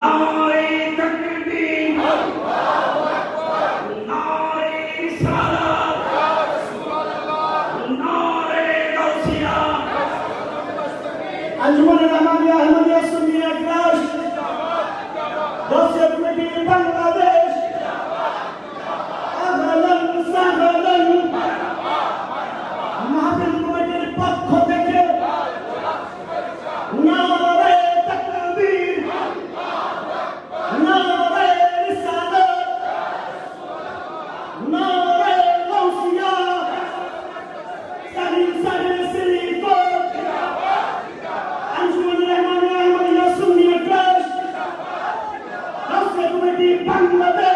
নারে তাকবীর আল্লাহু আকবার নারে রিসালাত ইয়া রাসূলুল্লাহ নারে গাউসিয়া আঞ্জুমানে নামানিয়া আহমদিয়া সুন্নিয়া ক্লাস দশে কমিটি বাংলাদেশ আহলান সাহলান মাহফিল কমিটির পক্ষ থেকে নারে তাকবীর নারে রিসালাত নারে গাউসিয়া সাহিল সাহিল সিলিকো আঞ্জুমানে নামানিয়া আহমদিয়া সুন্নিয়া ক্লাস দশে কমিটি বাংলাদেশ